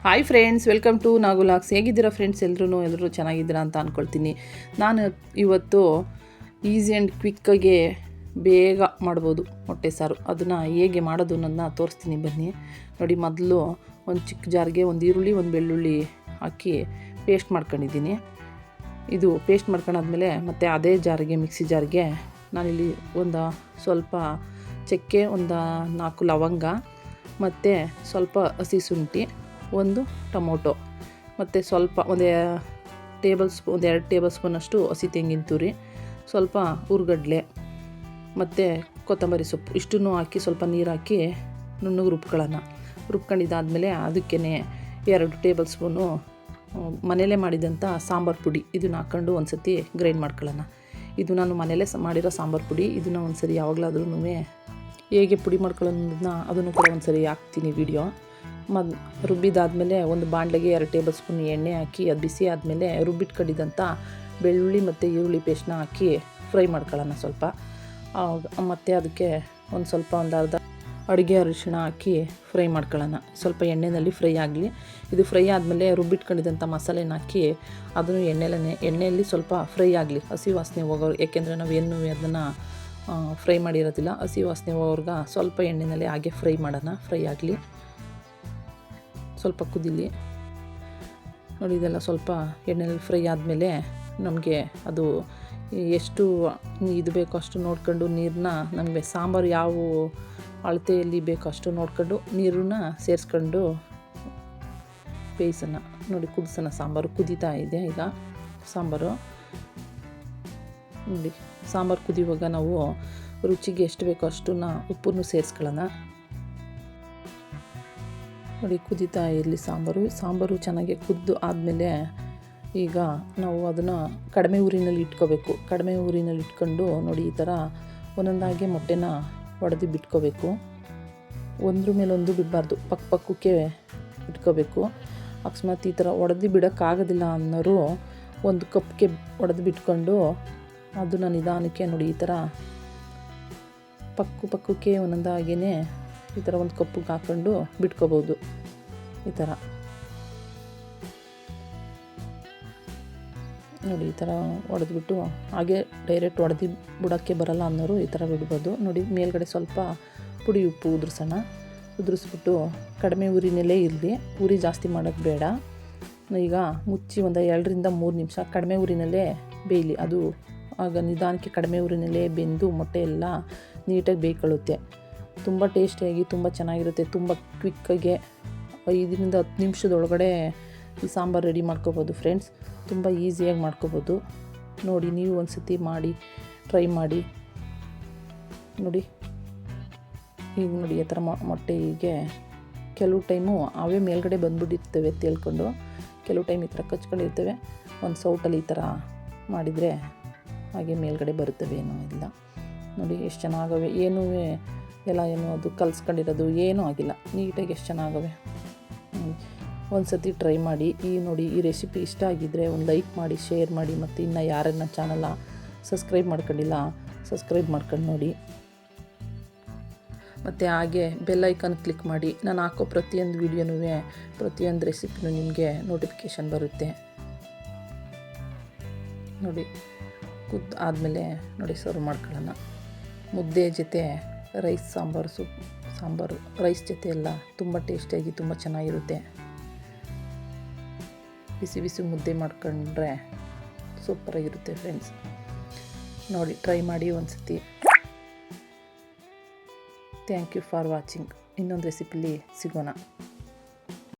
Hi friends, welcome to Nagulax. ಹೇಗಿದ್ದೀರಾ friends? ಎಲ್ಲರೂ ಚೆನ್ನಾಗಿದ್ದೀರಾ ಅಂತ ಅಂದ್ಕೊಳ್ತೀನಿ. ನಾನು ಇವತ್ತು ಈಸಿ ಆ್ಯಂಡ್ ಕ್ವಿಕ್ಕಾಗೆ ಬೇಗ ಮಾಡ್ಬೋದು ಮೊಟ್ಟೆ ಸಾರು. ಅದನ್ನು ಹೇಗೆ ಮಾಡೋದು ಅನ್ನೋದನ್ನ ತೋರಿಸ್ತೀನಿ ಬನ್ನಿ. ನೋಡಿ, ಮೊದಲು ಒಂದು ಚಿಕ್ಕ ಜಾರ್ಗೆ ಒಂದು ಈರುಳ್ಳಿ ಒಂದು ಬೆಳ್ಳುಳ್ಳಿ ಹಾಕಿ ಪೇಸ್ಟ್ ಮಾಡ್ಕೊಂಡಿದ್ದೀನಿ. ಇದು ಪೇಸ್ಟ್ ಮಾಡ್ಕೊಂಡಾದ್ಮೇಲೆ ಮತ್ತು ಅದೇ ಜಾರ್ಗೆ ಮಿಕ್ಸಿ ಜಾರ್ಗೆ ನಾನಿಲ್ಲಿ ಒಂದು ಸ್ವಲ್ಪ ಚಕ್ಕೆ, ಒಂದು 4 ಲವಂಗ ಮತ್ತು ಸ್ವಲ್ಪ ಹಸಿ ಶುಂಠಿ, ಒಂದು ಟೊಮೊಟೊ ಮತ್ತು ಸ್ವಲ್ಪ ಒಂದು 2 ಟೇಬಲ್ ಸ್ಪೂನಷ್ಟು ಹಸಿ ತೆಂಗಿನ ತುರಿ, ಸ್ವಲ್ಪ ಹುರ್ಗಡ್ಲೆ ಮತ್ತು ಕೊತ್ತಂಬರಿ ಸೊಪ್ಪು ಇಷ್ಟನ್ನು ಹಾಕಿ ಸ್ವಲ್ಪ ನೀರು ಹಾಕಿ ನುಣ್ಣಗೆ ರುಬ್ಕೊಂಡಿದ್ದಾದಮೇಲೆ ಅದಕ್ಕೇ 2 ಟೇಬಲ್ ಸ್ಪೂನು ಮನೇಲೇ ಮಾಡಿದಂಥ ಸಾಂಬಾರು ಪುಡಿ ಇದನ್ನು ಹಾಕ್ಕೊಂಡು ಒಂದು ಸತಿ ಗ್ರೈಂಡ್ ಮಾಡ್ಕೊಳ್ಳೋಣ. ಇದು ನಾನು ಮನೇಲೇ ಮಾಡಿರೋ ಸಾಂಬಾರು ಪುಡಿ. ಇದನ್ನು ಒಂದು ಸರಿ ಯಾವಾಗಲಾದ್ರೂ ಹೇಗೆ ಪುಡಿ ಮಾಡ್ಕೊಳ್ಳೋದನ್ನ ಅದನ್ನು ಕೂಡ ಒಂದು ಸರಿ ಹಾಕ್ತೀನಿ ವಿಡಿಯೋ. ರುಬ್ಬಿದಾದಮೇಲೆ ಒಂದು ಬಾಣಲೆಗೆ 2 ಟೇಬಲ್ ಸ್ಪೂನ್ ಎಣ್ಣೆ ಹಾಕಿ ಅದು ಬಿಸಿ ಆದಮೇಲೆ ರುಬ್ಬಿಟ್ಕೊಂಡಿದ್ದಂಥ ಬೆಳ್ಳುಳ್ಳಿ ಮತ್ತು ಈರುಳ್ಳಿ ಪೇಸ್ಟ್ನ ಹಾಕಿ ಫ್ರೈ ಮಾಡ್ಕೊಳ್ಳೋಣ ಸ್ವಲ್ಪ. ಮತ್ತು ಅದಕ್ಕೆ ಒಂದು ಅರ್ಧ ಅಡುಗೆ ಅರಿಶಿಣ ಹಾಕಿ ಫ್ರೈ ಮಾಡ್ಕೊಳ್ಳೋಣ. ಸ್ವಲ್ಪ ಎಣ್ಣೆಯಲ್ಲಿ ಫ್ರೈ ಆಗಲಿ. ಇದು ಫ್ರೈ ಆದಮೇಲೆ ರುಬ್ಬಿಟ್ಕೊಂಡಿದ್ದಂಥ ಮಸಾಲೆನ ಹಾಕಿ ಅದನ್ನು ಎಣ್ಣೆಯಲ್ಲಿ ಸ್ವಲ್ಪ ಫ್ರೈ ಆಗಲಿ, ಹಸಿ ವಾಸನೆ ಹೋಗೋರು. ಏಕೆಂದರೆ ನಾವೇನು ಅದನ್ನು ಫ್ರೈ ಮಾಡಿರೋದಿಲ್ಲ. ಹಸಿ ವಾಸನೆ ಹೋಗೋರ್ಗೆ ಸ್ವಲ್ಪ ಎಣ್ಣೆಯಲ್ಲಿ ಹಾಗೆ ಫ್ರೈ ಮಾಡೋಣ. ಫ್ರೈ ಆಗಲಿ, ಸ್ವಲ್ಪ ಕುದೀಲಿ. ನೋಡಿ, ಇದೆಲ್ಲ ಸ್ವಲ್ಪ ಎಣ್ಣೆಯಲ್ಲಿ ಫ್ರೈ ಆದಮೇಲೆ ನಮಗೆ ಅದು ಎಷ್ಟು ಇದು ಬೇಕೋ ಅಷ್ಟು ನೋಡ್ಕೊಂಡು ನೀರನ್ನ, ನಮಗೆ ಸಾಂಬಾರು ಯಾವ ಅಳತೆಯಲ್ಲಿ ಬೇಕೋ ಅಷ್ಟು ನೋಡ್ಕೊಂಡು ನೀರನ್ನ ಸೇರಿಸ್ಕೊಂಡು ಬೇಯಿಸೋಣ. ನೋಡಿ, ಕುದಿಸೋಣ. ಸಾಂಬಾರು ಕುದೀತಾ ಇದೆ ಈಗ. ಸಾಂಬಾರು ನೋಡಿ, ಸಾಂಬಾರು ಕುದಿಯುವಾಗ ನಾವು ರುಚಿಗೆ ಎಷ್ಟು ಬೇಕೋ ಅಷ್ಟನ್ನ ಉಪ್ಪನ್ನು ಸೇರಿಸ್ಕೊಳ್ಳೋಣ. ನೋಡಿ, ಕುದೀತಾ ಇರಲಿ ಸಾಂಬಾರು ಚೆನ್ನಾಗಿ ಕುದ್ದು ಆದಮೇಲೆ ಈಗ ನಾವು ಅದನ್ನು ಕಡಿಮೆ ಊರಿನಲ್ಲಿ ಇಟ್ಕೋಬೇಕು. ಕಡಿಮೆ ಊರಿನಲ್ಲಿ ಇಟ್ಕೊಂಡು ನೋಡಿ, ಈ ಥರ ಒಂದೊಂದಾಗಿ ಮೊಟ್ಟೆನ ಒಡೆದು ಬಿಟ್ಕೋಬೇಕು. ಒಂದ್ರ ಮೇಲೊಂದು ಬಿಡಬಾರ್ದು, ಪಕ್ಕಕ್ಕೆ ಇಟ್ಕೋಬೇಕು. ಅಕಸ್ಮಾತ್ ಈ ಥರ ಒಡೆದು ಬಿಡೋಕ್ಕಾಗೋದಿಲ್ಲ ಅನ್ನೋರು ಒಂದು ಕಪ್ಗೆ ಒಡೆದು ಬಿಟ್ಕೊಂಡು ಅದನ್ನು ನಿಧಾನಕ್ಕೆ ನೋಡಿ ಈ ಥರ ಪಕ್ಕಕ್ಕೆ ಒಂದೊಂದಾಗಿಯೇ ಈ ಥರ ಒಂದು ಕಪ್ಪಿಗೆ ಹಾಕ್ಕೊಂಡು ಬಿಟ್ಕೋಬೋದು. ಈ ಥರ ನೋಡಿ, ಈ ಥರ ಒಡೆದ್ಬಿಟ್ಟು ಹಾಗೆ ಡೈರೆಕ್ಟ್ ಒಡೆದು ಬಿಡೋಕ್ಕೆ ಬರಲ್ಲ ಅನ್ನೋರು ಈ ಥರ ಬಿಡ್ಬೋದು. ನೋಡಿ, ಮೇಲ್ಗಡೆ ಸ್ವಲ್ಪ ಪುಡಿ ಉಪ್ಪು ಉದುರಿಸ್ಬಿಟ್ಟು ಕಡಿಮೆ ಊರಿನಲ್ಲೇ ಇರಲಿ. ಊರಿ ಜಾಸ್ತಿ ಮಾಡೋಕ್ಕೆ ಬೇಡ. ಈಗ ಮುಚ್ಚಿ ಒಂದು 2 ರಿಂದ 3 ನಿಮಿಷ ಕಡಿಮೆ ಊರಿನಲ್ಲೇ ಬೇಯಲಿ. ಅದು ಆಗ ನಿಧಾನಕ್ಕೆ ಕಡಿಮೆ ಊರಿನಲ್ಲೇ ಬೆಂದು ಮೊಟ್ಟೆ ಎಲ್ಲ ನೀಟಾಗಿ ಬೇಯ್ಕೊಳ್ಳುತ್ತೆ. ತುಂಬ ಟೇಸ್ಟಿಯಾಗಿ ತುಂಬ ಚೆನ್ನಾಗಿರುತ್ತೆ. ತುಂಬ ಕ್ವಿಕ್ಕಾಗೆ 5 ರಿಂದ 10 ನಿಮಿಷದೊಳಗಡೆ ಈ ಸಾಂಬಾರು ರೆಡಿ ಮಾಡ್ಕೋಬೋದು ಫ್ರೆಂಡ್ಸ್. ತುಂಬ ಈಸಿಯಾಗಿ ಮಾಡ್ಕೋಬೋದು. ನೋಡಿ, ನೀವು ಒಂದು ಸತಿ ಮಾಡಿ ಟ್ರೈ ಮಾಡಿ ನೋಡಿ. ಈಗ ನೋಡಿ, ಆ ಥರ ಮೊಟ್ಟೆ ಹೀಗೆ ಕೆಲವು ಟೈಮು ಅವೇ ಮೇಲ್ಗಡೆ ಬಂದುಬಿಟ್ಟಿರ್ತವೆ ತೇಳ್ಕೊಂಡು, ಕೆಲವು ಟೈಮ್ ಈ ಥರ ಕಚ್ಕೊಂಡಿರ್ತವೆ. ಒಂದು ಸೌಟಲ್ಲಿ ಈ ಥರ ಮಾಡಿದರೆ ಹಾಗೆ ಮೇಲ್ಗಡೆ ಬರುತ್ತವೆ, ಏನೂ ಇಲ್ಲ. ನೋಡಿ ಎಷ್ಟು ಚೆನ್ನಾಗವೆ. ಏನೂ ಅದು ಕಲಿಸ್ಕೊಂಡಿರೋದು ಏನೂ ಆಗಿಲ್ಲ. ನೀಟಾಗಿ ಎಷ್ಟು ಚೆನ್ನಾಗವೆ. ಒಂದು ಸತಿ ಟ್ರೈ ಮಾಡಿ. ನೋಡಿ, ಈ ರೆಸಿಪಿ ಇಷ್ಟ ಆಗಿದ್ದರೆ ಒಂದು ಲೈಕ್ ಮಾಡಿ, ಶೇರ್ ಮಾಡಿ. ಮತ್ತು ಇನ್ನು ಯಾರನ್ನ ಚಾನಲ್ನ ಸಬ್ಸ್ಕ್ರೈಬ್ ಮಾಡ್ಕೊಂಡಿಲ್ಲ ಸಬ್ಸ್ಕ್ರೈಬ್ ಮಾಡ್ಕೊಂಡು ನೋಡಿ. ಮತ್ತು ಹಾಗೆ ಬೆಲ್ ಐಕಾನ್ ಕ್ಲಿಕ್ ಮಾಡಿ. ನಾನು ಹಾಕೋ ಪ್ರತಿಯೊಂದು ವೀಡಿಯೋನೂ ಪ್ರತಿಯೊಂದು ರೆಸಿಪಿನೂ ನಿಮಗೆ ನೋಟಿಫಿಕೇಷನ್ ಬರುತ್ತೆ. ನೋಡಿ, ಆದಮೇಲೆ ನೋಡಿ ಸರ್ವ್ ಮಾಡ್ಕೊಳ್ಳೋಣ. ಮುದ್ದೆ ಜೊತೆ ರೈಸ್ ಸಾಂಬಾರು ರೈಸ್ ಜೊತೆ ಎಲ್ಲ ತುಂಬ ಟೇಸ್ಟಿಯಾಗಿ ತುಂಬ ಚೆನ್ನಾಗಿರುತ್ತೆ. ಬಿಸಿ ಮುದ್ದೆ ಮಾಡ್ಕೊಂಡ್ರೆ ಸೂಪರಾಗಿರುತ್ತೆ ಫ್ರೆಂಡ್ಸ್. ನೋಡಿ, ಟ್ರೈ ಮಾಡಿ ಒಂದು ಸತಿ. Thank you for watching. ಇನ್ನೊಂದು ರೆಸಿಪಿಲಿ ಸಿಗೋಣ.